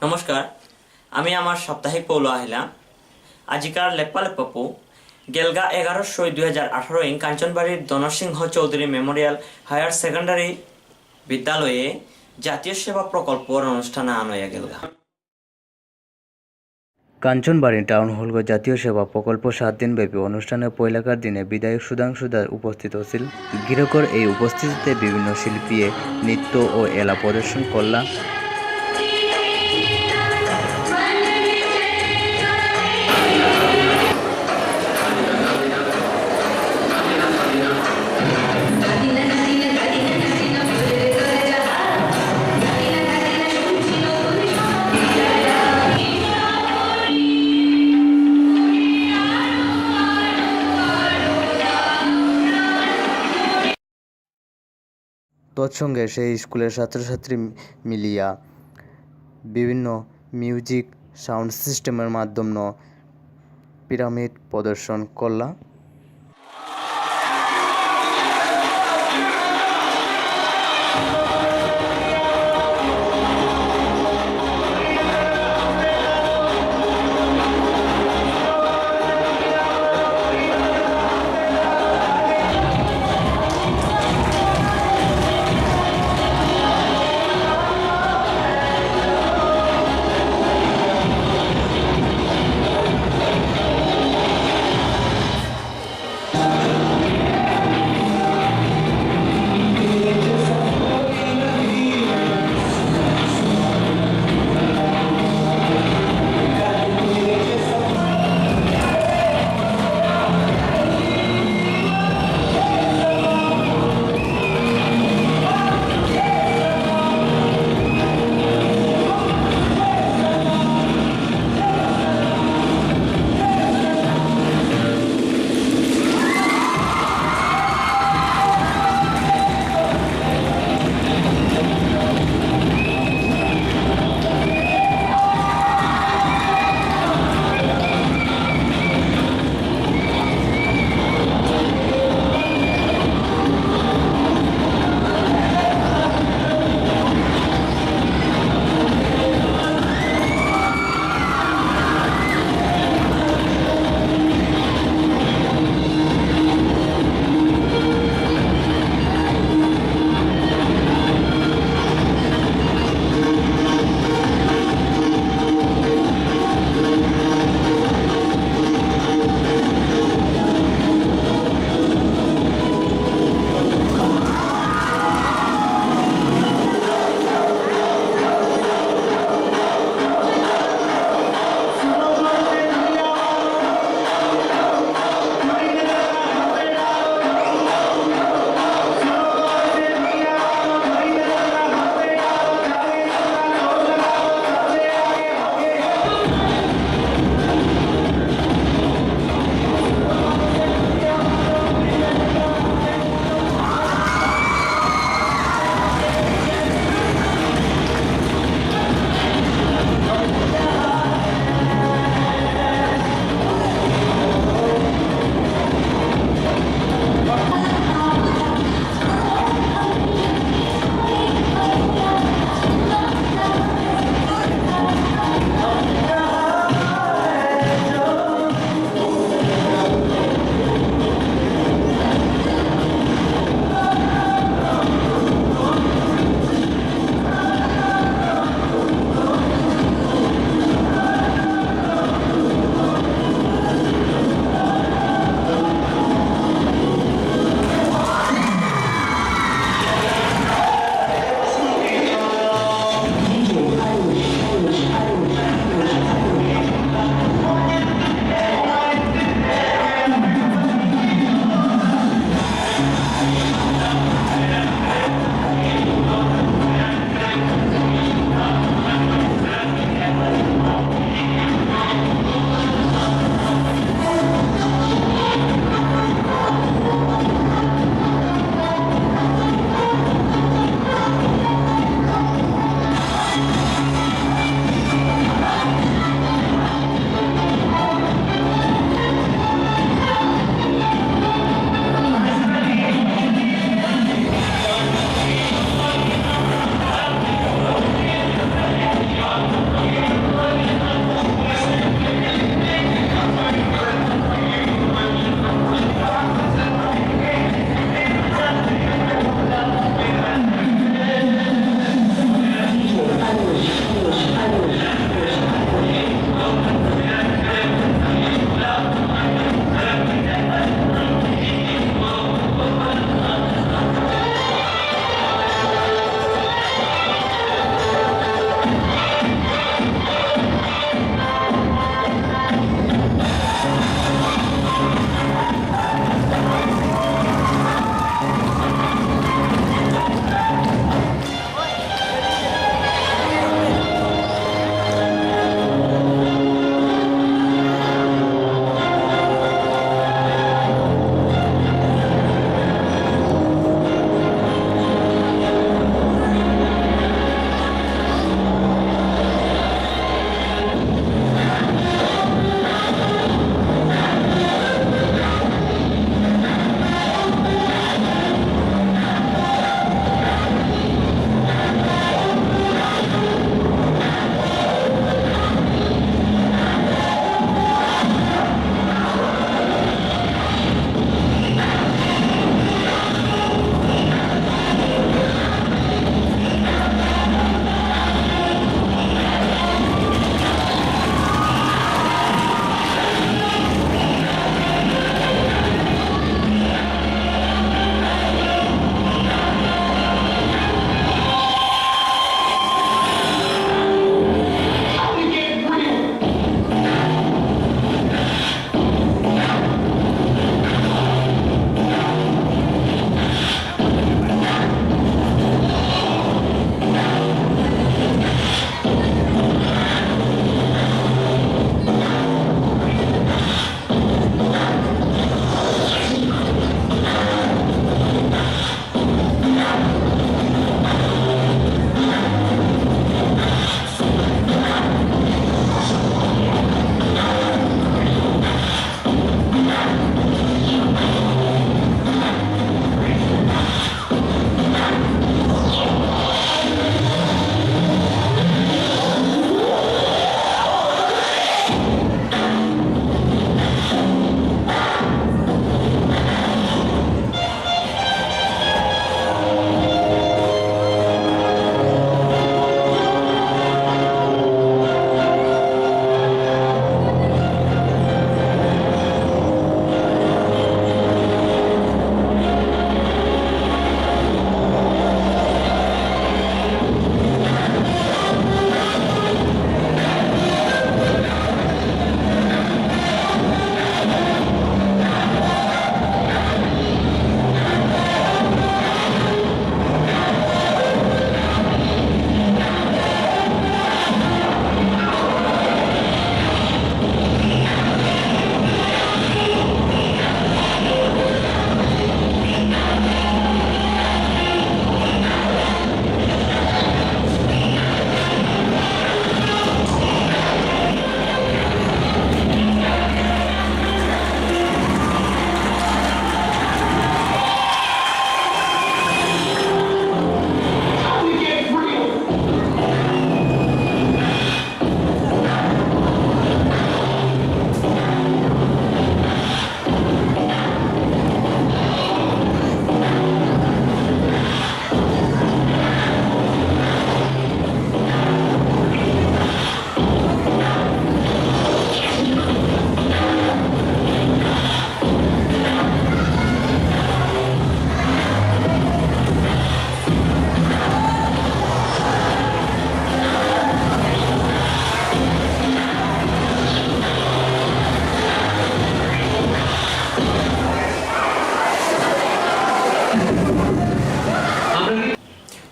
নমস্কার, আমি আমার সাপ্তাহিক পৌলো আহিলাম আজিকার লেপ্পা গেলগা 11/6/2018 ইং কাঞ্চনবাড়ির ধনসিংহ চৌধুরী মেমোরিয়াল হায়ার সেকেন্ডারি বিদ্যালয়ে জাতীয় সেবা প্রকল্পর অনুষ্ঠানে আনয়া গেলগা। কাঞ্চনবাড়ি টাউন হল জাতীয় সেবা প্রকল্প 7 দিনব্যাপী অনুষ্ঠানের পয়লাকার দিনে বিধায়ক সুধাংশু দাস উপস্থিত হয়েছিল। গিরকর এই উপস্থিতিতে বিভিন্ন শিল্পী নৃত্য ও এলা প্রদর্শন করলা। তৎসঙ্গে সেই স্কুলের ছাত্রছাত্রী মিলিয়া বিভিন্ন মিউজিক সাউন্ড সিস্টেমের মাধ্যমে পিরামিড প্রদর্শন করলা।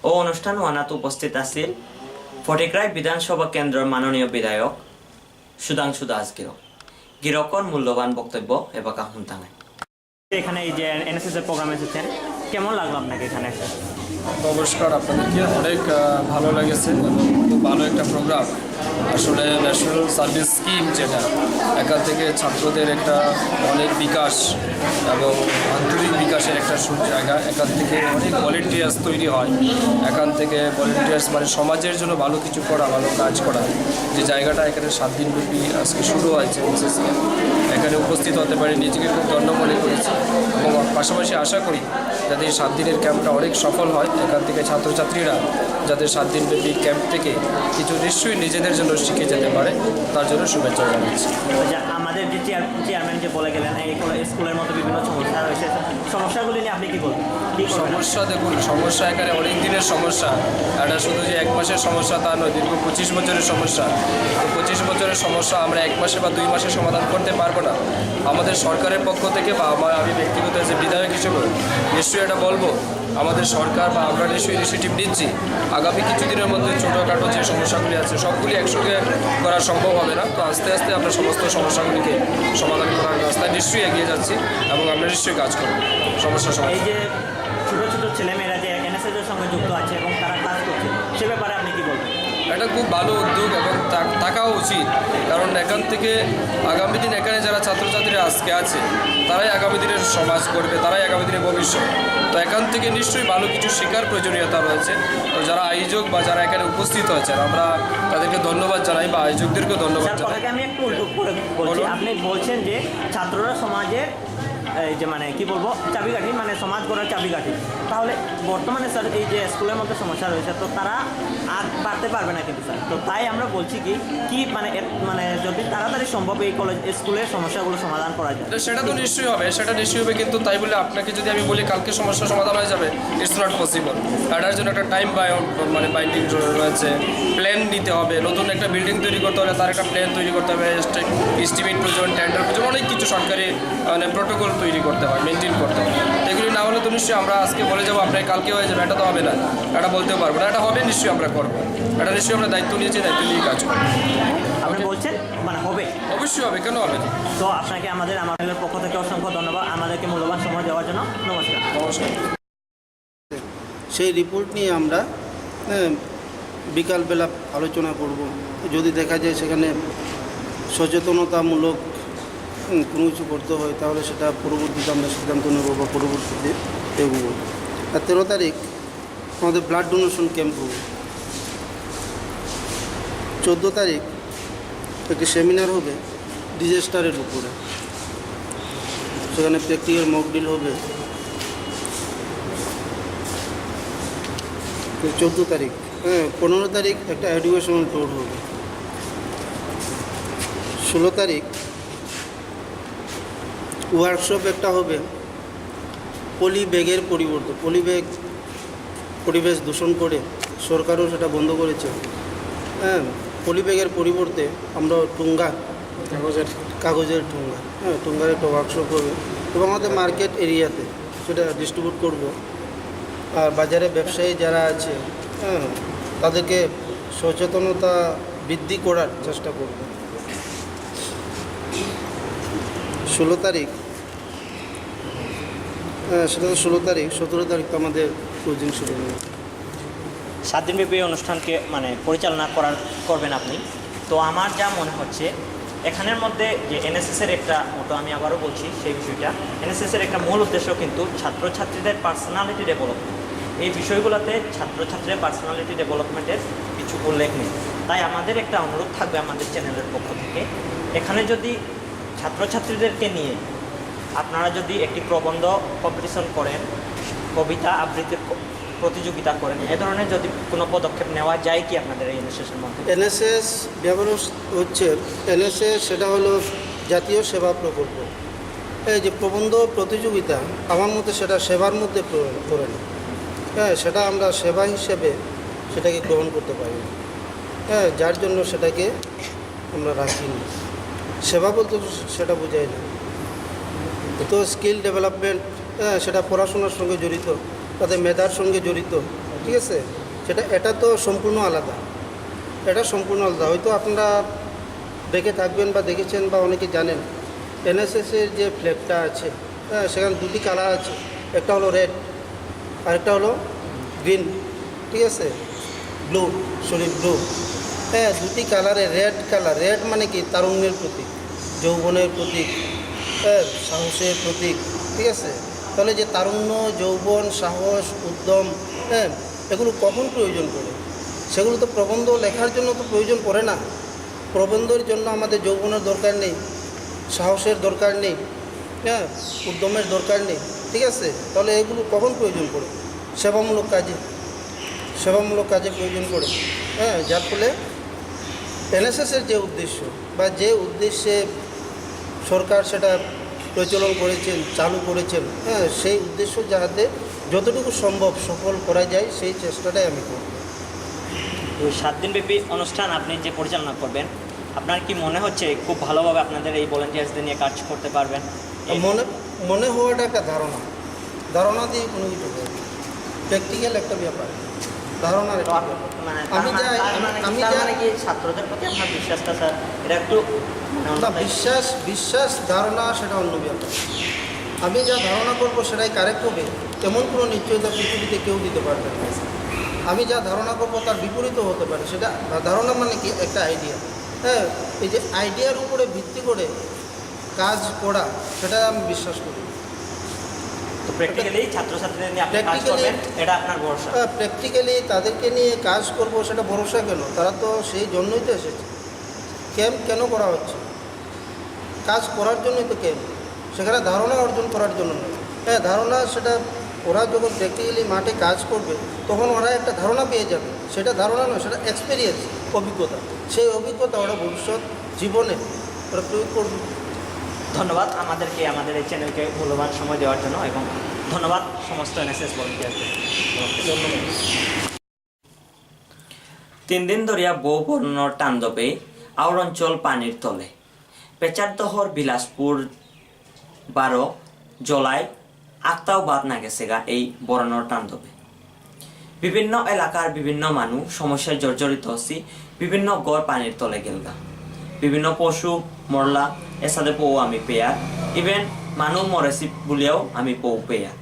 ও অনুষ্ঠান ওয়ানাত উপস্থিত আছিল ফটিকরাই বিধানসভা কেন্দ্রের মাননীয় বিধায়ক সুধাংশু দাস গিরক। গিরকর মূল্যবান বক্তব্য এবার কাহুন তাঙ্গে। এখানে এই যে এনএসএস এর প্রোগ্রামে এসেছেন, কেমন লাগলো আপনাকে এখানে এসে? নমস্কার, আপনাদেরকে অনেক ভালো লেগেছে এবং খুব ভালো একটা প্রোগ্রাম। আসলে ন্যাশনাল সার্ভিস স্কিম যেটা, এখান থেকে ছাত্রদের একটা অনেক বিকাশ এবং আন্তরিক বিকাশের একটা জায়গা। এখান থেকে অনেক ভলেন্টিয়ার্স তৈরি হয়। এখান থেকে ভলেন্টিয়ার্স মানে সমাজের জন্য ভালো কিছু করা, ভালো কাজ করা, যে জায়গাটা এখানে 7 দিনব্যাপী আজকে শুরু হয়েছে এনএসএসকে। এখানে উপস্থিত হতে পারি, নিজেকে খুব ধন্য মনে করেছি এবং পাশাপাশি আশা করি যাতে এই 7 দিনের ক্যাম্পটা অনেক সফল হয়। এখান থেকে ছাত্রছাত্রীরা যাতে 7 দিনব্যাপী ক্যাম্প থেকে কিছু নিশ্চয়ই নিজেদের জন্য শিখে যেতে পারে, তার জন্য শুভেচ্ছা জানাচ্ছি। আমাদের যে চেয়ারম্যান যে বলে গেলেন এই স্কুলের মধ্যে বিভিন্ন সমস্যা রয়েছে, সমস্যাগুলি নিয়ে আপনি কি বলবেন? সমস্যা দেখুন, সমস্যা এখানে অনেক দিনের সমস্যা। এটা শুধু যে 1 মাসের সমস্যা তা নয়, দীর্ঘ 25 বছরের সমস্যা। 25 বছরের সমস্যা আমরা 1 মাসে বা 2 মাসে সমাধান করতে পারবো না। আমাদের সরকারের পক্ষ থেকে বা আমি ব্যক্তিগত যে বিধায়ক হিসেবে নিশ্চয়ই এটা বলবো, আমাদের সরকার বা আমরা নিশ্চয়ই ইনিশিয়েটিভ নিচ্ছি। আগামী কিছুদিনের মধ্যে ছোটোখাটো যে সমস্যাগুলি আছে সবগুলি একসঙ্গে করা সম্ভব হবে না, তো আস্তে আস্তে আমরা সমস্ত সমস্যাগুলিকে সমাধান করার রাস্তায় নিশ্চয়ই এগিয়ে যাচ্ছি এবং আমরা নিশ্চয়ই কাজ করব সমস্যার সমাধান। এই যে ছোটো ছোটো ছেলেমেয়েরা যে এনএসএস এর সঙ্গে যুক্ত আছে এবং তারা কাজ করছে, সে ব্যাপারে আপনি কি বলবেন? এটা খুব ভালো উদ্যোগ এবং থাকাও উচিত, কারণ এখান থেকে আগামী দিন এখানে যারা ছাত্রছাত্রীরা আজকে আছে তারাই আগামী দিনের সমাজ করবে, তারাই আগামী দিনের ভবিষ্যৎ। তো এখান থেকে নিশ্চয়ই ভালো কিছু শেখার প্রয়োজনীয়তা রয়েছে। তো যারা আয়োজক বা যারা এখানে উপস্থিত হয়েছেন আমরা তাদেরকে ধন্যবাদ জানাই বা আয়োজকদেরকেও ধন্যবাদ জানাই। আমি একটু বলছি, আপনি বলছেন যে ছাত্ররা সমাজের এই যে মানে কি বলবো চাবিকাঠি, মানে সমাজ গড়ার চাবিকাঠি। তাহলে বর্তমানে স্যার এই যে স্কুলের মধ্যে সমস্যা রয়েছে, তো তারা আর বাড়তে পারবে না কিন্তু স্যার। তো তাই আমরা বলছি কি মানে যদি তাড়াতাড়ি সম্ভব এই স্কুলের সমস্যাগুলো সমাধান করা যায়। সেটা তো নিশ্চয়ই হবে, সেটা নিশ্চয়ই হবে, কিন্তু তাই বলে আপনাকে যদি আমি বলি কালকে সমস্যা সমাধান হয়ে যাবে, ইটস নট পসিবল। এটার জন্য একটা টাইম বাইন্ডিং রয়েছে, প্ল্যান নিতে হবে। নতুন একটা বিল্ডিং তৈরি করতে হলে তার একটা প্ল্যান তৈরি করতে হবে, এস্টিমেট প্রয়োজন, টেন্ডার প্রয়োজন, অনেক কিছু সরকারি মানে প্রোটোকল তৈরি করতে হয়, মেনটেন করতে হয়। এগুলি না হলে তো নিশ্চয়ই আমরা আজকে বলে যাবো আপনার কালকে হয়ে যাবে, এটা তো হবে না, এটা বলতেও পারবো না। এটা হবে নিশ্চয়ই, আমরা করবো, এটা নিশ্চয়ই আমরা দায়িত্ব নিয়েছি, দায়িত্ব নিয়ে কাজ করবো। আপনি বলছেন মানে হবে? অবশ্যই হবে, কেন হবে না। তো আপনাকে আমাদের পক্ষ থেকে অসংখ্য ধন্যবাদ আমাদেরকে মূল্যবান সময় দেওয়ার জন্য। নমস্কার। নমস্কার। সেই রিপোর্ট নিয়ে আমরা বিকালবেলা আলোচনা করব। যদি দেখা যায় সেখানে সচেতনতামূলক কোনো কিছু করতে হয় তাহলে সেটা পরবর্তীতে আমরা সিদ্ধান্ত নেব বা পরবর্তীতে এগোবো। আর 13 তারিখ আমাদের ব্লাড ডোনেশন ক্যাম্প হবে। 14 তারিখ একটি সেমিনার হবে ডিজাস্টারের উপরে, সেখানে প্র্যাকটিক্যাল মক ড্রিল হবে। 14 তারিখ 15 তারিখ একটা এডুকেশনাল ট্যুর হবে। 16 তারিখ ওয়ার্কশপ একটা হবে পলি ব্যাগের পরিবর্তে। পলি ব্যাগ পরিবেশ দূষণ করে, সরকারও সেটা বন্ধ করেছে। পলি ব্যাগের পরিবর্তে আমরা কাগজের ঠোঙ্গা, ঠোঙ্গার একটা ওয়ার্কশপ হবে এবং আমাদের মার্কেট এরিয়াতে সেটা ডিস্ট্রিবিউট করব। আর বাজারে ব্যবসায়ী যারা আছে তাদেরকে সচেতনতা বৃদ্ধি করার চেষ্টা করব। 16 তারিখ সেটা তো 16 তারিখ, 17 তারিখ তো আমাদের কোচিং শুরু হবে। 7 দিনব্যাপী অনুষ্ঠানকে মানে পরিচালনা করবেন আপনি। তো আমার যা মনে হচ্ছে এখানের মধ্যে যে এনএসএসের একটা মোটো, আমি আবারও বলছি সেই বিষয়টা, এনএসএসের একটা মূল উদ্দেশ্য কিন্তু ছাত্রছাত্রীদের পার্সোনালিটি ডেভেলপমেন্ট। এই বিষয়গুলোতে ছাত্রছাত্রীদের পার্সোনালিটি ডেভেলপমেন্টের কিছু উল্লেখ নেই। তাই আমাদের একটা অনুরোধ থাকবে আমাদের চ্যানেলের পক্ষ থেকে, এখানে যদি ছাত্রছাত্রীদেরকে নিয়ে আপনারা যদি একটি প্রবন্ধ কম্পিটিশন করেন, কবিতা আবৃত্তির প্রতিযোগিতা করেন, এ ধরনের যদি কোনো পদক্ষেপ নেওয়া যায় কি আপনাদের এই এনএসএসের মধ্যে? এনএসএস ব্যবহার হচ্ছে, এনএসএস সেটা হলো জাতীয় সেবা প্রকল্প। এই যে প্রবন্ধ প্রতিযোগিতা আমার মতে সেটা সেবার মধ্যে পড়ে না। সেটা আমরা সেবা হিসেবে সেটাকে গ্রহণ করতে পারি না। যার জন্য সেটাকে আমরা রাখিনি। সেবা বলতে সেটা বোঝায় না। তো স্কিল ডেভেলপমেন্ট সেটা পড়াশোনার সঙ্গে জড়িত, তাদের মেধার সঙ্গে জড়িত, ঠিক আছে, এটা তো সম্পূর্ণ আলাদা, এটা সম্পূর্ণ আলাদা। হয়তো আপনারা দেখে থাকবেন বা দেখেছেন বা অনেকে জানেন, এনএসএসের যে ফ্ল্যাগটা আছে, হ্যাঁ, সেখানে দুটি কালার আছে, একটা হলো রেড আর একটা হলো গ্রিন, ঠিক আছে, ব্লু, ব্লু। হ্যাঁ, দুটি কালারে রেড কালার, রেড মানে কি তারুণ্যের প্রতীক, যৌবনের প্রতীক, হ্যাঁ, সাহসের প্রতীক, ঠিক আছে। তাহলে যে তারুণ্য, যৌবন, সাহস, উদ্যম, হ্যাঁ, এগুলো কখন প্রয়োজন পড়ে? সেগুলো তো প্রবন্ধ লেখার জন্য তো প্রয়োজন পড়ে না। প্রবন্ধের জন্য আমাদের যৌবনের দরকার নেই, সাহসের দরকার নেই, হ্যাঁ, উদ্যমের দরকার নেই, ঠিক আছে। তাহলে এগুলো কখন প্রয়োজন পড়ে? সেবামূলক কাজে প্রয়োজন পড়ে, হ্যাঁ। যার ফলে এনএসএসের যে উদ্দেশ্য বা যে উদ্দেশ্যে সরকার সেটা প্রচলন করেছেন, চালু করেছেন, হ্যাঁ, সেই উদ্দেশ্য যাতে যতটুকু সম্ভব সফল করা যায় সেই চেষ্টাটাই আমি করব। তো 7 দিনব্যাপী অনুষ্ঠান আপনি যে পরিচালনা করবেন, আপনার কি মনে হচ্ছে খুব ভালোভাবে আপনাদের এই ভলেন্টিয়ার্সদের নিয়ে কাজ করতে পারবেন? মনে হওয়াটা একটা ধারণা দিয়ে কোনো কিছু হবে, প্র্যাকটিক্যাল একটা ব্যাপার, ধারণার একটা ব্যাপার। কি ছাত্রদের প্রতি আপনার বিশ্বাসটা স্যার এটা একটু না, বিশ্বাস ধারণা সেটা অন্য ব্যাপার। আমি যা ধারণা করব সেটাই কারেক্ট হবে এমন কোনো নিশ্চয়তা পৃথিবীতে কেউ দিতে পারবে না। আমি যা ধারণা করব তার বিপরীতও হতে পারে। সেটা ধারণা মানে কি একটা আইডিয়া, হ্যাঁ। এই যে আইডিয়ার উপরে ভিত্তি করে কাজ করা, সেটা আমি বিশ্বাস করি। তো প্র্যাকটিক্যালি ছাত্রছাত্রীদের নিয়ে আপনি কাজ করবেন, এটা আপনার ভরসা? প্র্যাকটিক্যালি তাদেরকে নিয়ে কাজ করব, সেটা ভরসা কেন? তারা তো সেই জন্যই তো এসেছে। ক্যাম্প কেন করা হচ্ছে? কাজ করার জন্যই তো ক্যাম্প, সেখানে ধারণা অর্জন করার জন্য নয়। হ্যাঁ, ধারণা সেটা ওরা যখন প্র্যাকটিক্যালি মাঠে কাজ করবে তখন ওরা একটা ধারণা পেয়ে যাবে। সেটা ধারণা নয়, সেটা এক্সপিরিয়েন্স, অভিজ্ঞতা। সেই অভিজ্ঞতা ওরা ভবিষ্যৎ জীবনে ওরা প্রয়োগ করবে। ধন্যবাদ আমাদেরকে, আমাদের এই চ্যানেলকে মূল্যবান সময় দেওয়ার জন্য, এবং ধন্যবাদ সমস্ত এনএসএস ভলেন্টিয়ারকে। ধন্যবাদ। 3 দিন ধরিয়া বউ বর্ণর তাণ্ডবে আউর অঞ্চল পানির তলে। পেচারদহর বিলাসপুর 12 জলাই আত্মাও বাদ না গেছে গা এই বর্ণর তাণ্ডবে। বিভিন্ন এলাকার বিভিন্ন মানুষ সমস্যায় জর্জরিত হচ্ছি, বিভিন্ন গড় পানির তলে গেলগা, বিভিন্ন পশু মরলা, এর সাথে পৌ আমি পেয়া, ইভেন মানুষ মরেছি বলিয়াও আমি পৌ পেয়া।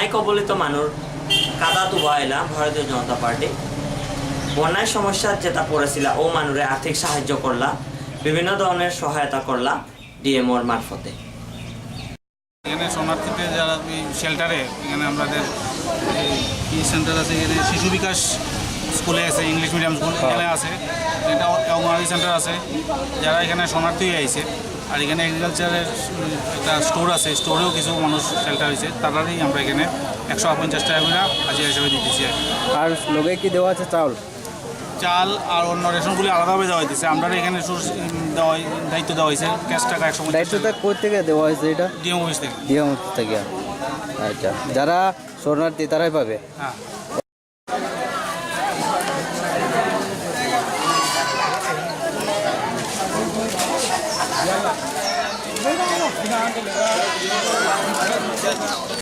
বন্যায় কবলিত মানুষ কাদা তুবা এলাম ভারতীয় জনতা পার্টি বন্যায় সমস্যার যেটা পড়েছিল ও মানুষের আর্থিক সাহায্য করলা বিভিন্ন ধরনের সহায়তা করলা ডিএমওর মারফতে। এখানে শরণার্থীদের যারা শেল্টারে এখানে আমাদের কি সেন্টার আছে, এখানে শিশু বিকাশ স্কুলে আছে, ইংলিশ মিডিয়াম স্কুল এখানে আছে, এটা অঙ্গনওয়াড়ি সেন্টার আছে। যারা এখানে শরণার্থী হয়ে আইছে আর এখানে এগ্রিকালচারের একটা স্টোর আছে, স্টোরেও কিছু মানুষ শেল্টার হয়েছে, তারাই আমরা এখানে 150 টাকা করে হাজিরা হিসেবে দিতেছি। আর লোকে কি দেওয়া আছে চাউল? চাল আর অন্য রেশনগুলি আলাদাভাবে দেওয়া হইতেছে। আমরা এখানে দায়িত্ব দেওয়া হয়েছে ক্যাশ টাকা 150 দায়িত্বটা কোথা থেকে দেওয়া হয়েছে? এটা ডিএম অফিস থেকে। ডিএম থেকে। আচ্ছা, যারা শরণার্থী তারাই পাবে? হ্যাঁ।